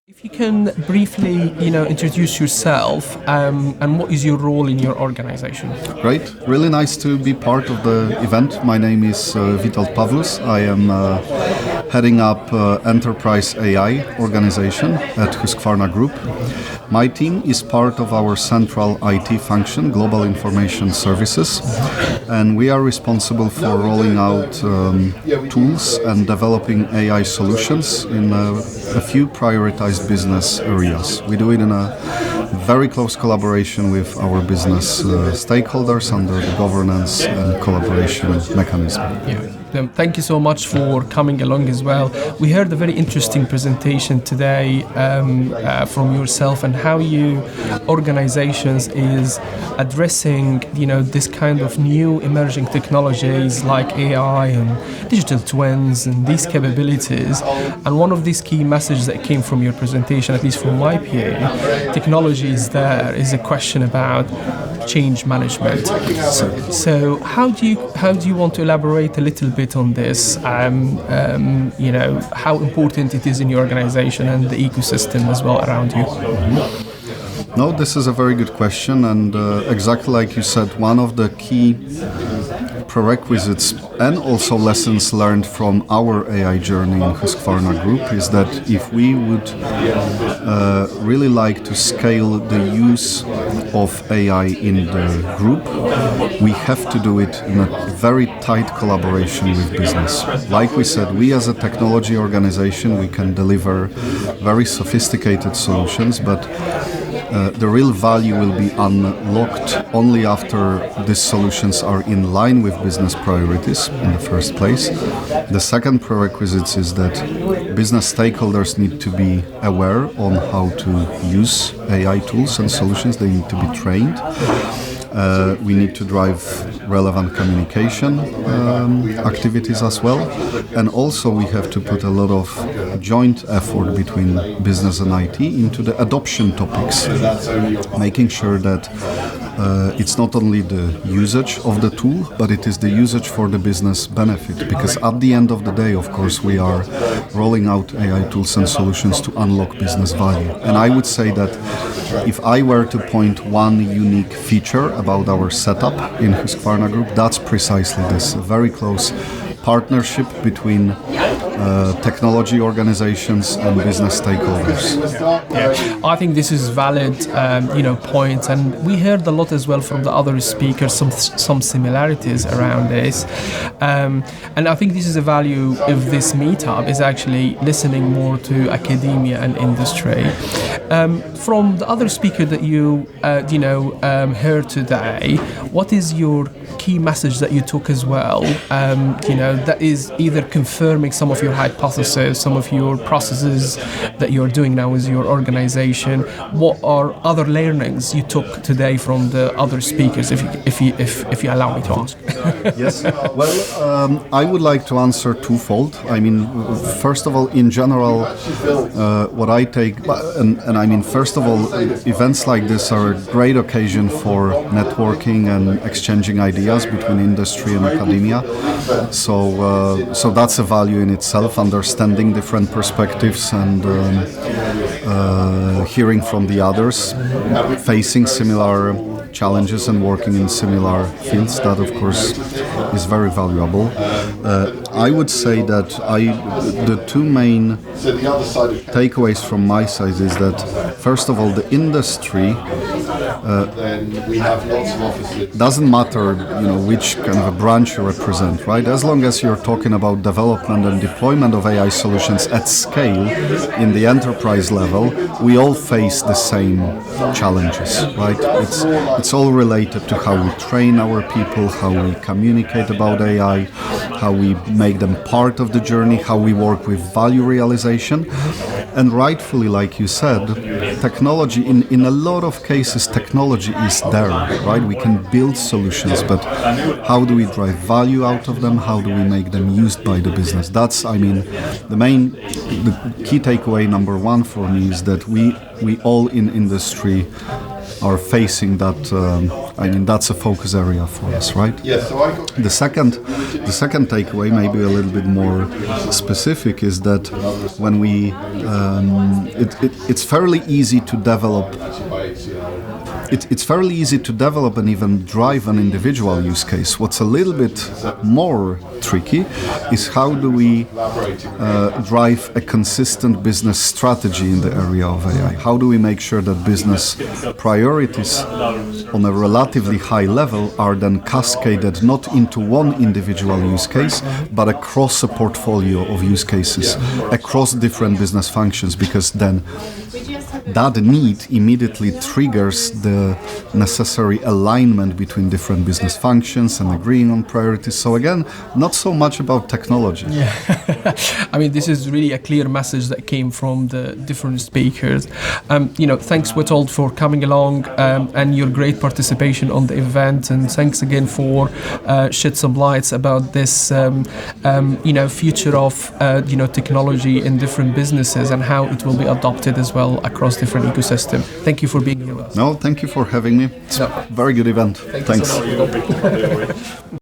If you can briefly, introduce yourself and what is your role in your organization? Great, really nice to be part of the event. My name is Witold Pawlus. I am heading up Enterprise AI organization at Husqvarna Group. My team is part of our central IT function, Global Information Services, and we are responsible for rolling out tools and developing AI solutions in a few prioritized business areas. We do it in a very close collaboration with our business stakeholders under the governance and collaboration mechanism. Yeah. Thank you so much for coming along as well. We heard a very interesting presentation today from yourself and how you organizations is addressing, this kind of new emerging technologies like AI and digital twins and these capabilities. And one of these key messages that came from your presentation, at least from my PA, technology is there, is a question about change management. So how do you want to elaborate a little bit on this? How important it is in your organization and the ecosystem as well around you? No, this is a very good question, and exactly like you said, one of the key prerequisites and also lessons learned from our AI journey in Husqvarna Group is that if we would really like to scale the use of AI in the group, we have to do it in a very tight collaboration with business. Like we said, we as a technology organization, we can deliver very sophisticated solutions, but the real value will be unlocked only after these solutions are in line with business priorities in the first place. The second prerequisite is that business stakeholders need to be aware on how to use AI tools and solutions. They need to be trained. We need to drive relevant communication activities as well. And also we have to put a lot of joint effort between business and IT into the adoption topics, making sure that it's not only the usage of the tool, but it is the usage for the business benefit. Because at the end of the day, of course, we are rolling out AI tools and solutions to unlock business value. And I would say that if I were to point one unique feature about our setup in Husqvarna Group, that's precisely this, a very close partnership between technology organizations and business stakeholders. Yeah, I think this is valid, points, and we heard a lot as well from the other speakers, some similarities around this, and I think this is a value of this meetup is actually listening more to academia and industry. From the other speaker that you heard today, what is your key message that you took as well? That is either confirming some of your hypotheses, some of your processes that you're doing now with your organization. What are other learnings you took today from the other speakers, if you allow me to ask? Yes. Well, I would like to answer twofold. I mean, first of all, in general, what I take, first of all, events like this are a great occasion for networking and exchanging ideas between industry and academia. So that's a value in itself, understanding different perspectives and hearing from the others, facing similar challenges and working in similar fields. That, of course, is very valuable. I would say that the two main takeaways from my side is that, first of all, the industry doesn't matter, which kind of a branch you represent, right? As long as you're talking about development and deployment of AI solutions at scale in the enterprise level, we all face the same challenges, right? It's all related to how we train our people, how we communicate about AI, how we make them part of the journey, how we work with value realization. And rightfully, like you said, technology, in a lot of cases, technology is there, right? We can build solutions, but how do we drive value out of them? How do we make them used by the business? That's, the key takeaway number one for me is that we all in industry are facing that I mean, that's a focus area for us, right? The second takeaway, maybe a little bit more specific, is that when we, it's fairly easy to develop. It's fairly easy to develop and even drive an individual use case. What's a little bit more tricky is how do we drive a consistent business strategy in the area of AI? How do we make sure that business priorities on a relatively high level are then cascaded not into one individual use case, but across a portfolio of use cases, across different business functions, because then that need immediately triggers the necessary alignment between different business functions and agreeing on priorities. So again, not so much about technology. Yeah, I mean, this is really a clear message that came from the different speakers. Thanks, Witold, for coming along and your great participation on the event, and thanks again for shed some lights about this, future of technology in different businesses and how it will be adopted as well across different ecosystem. Thank you for being here with us. No, thank you for having me. It's a very good event. Thanks. So much.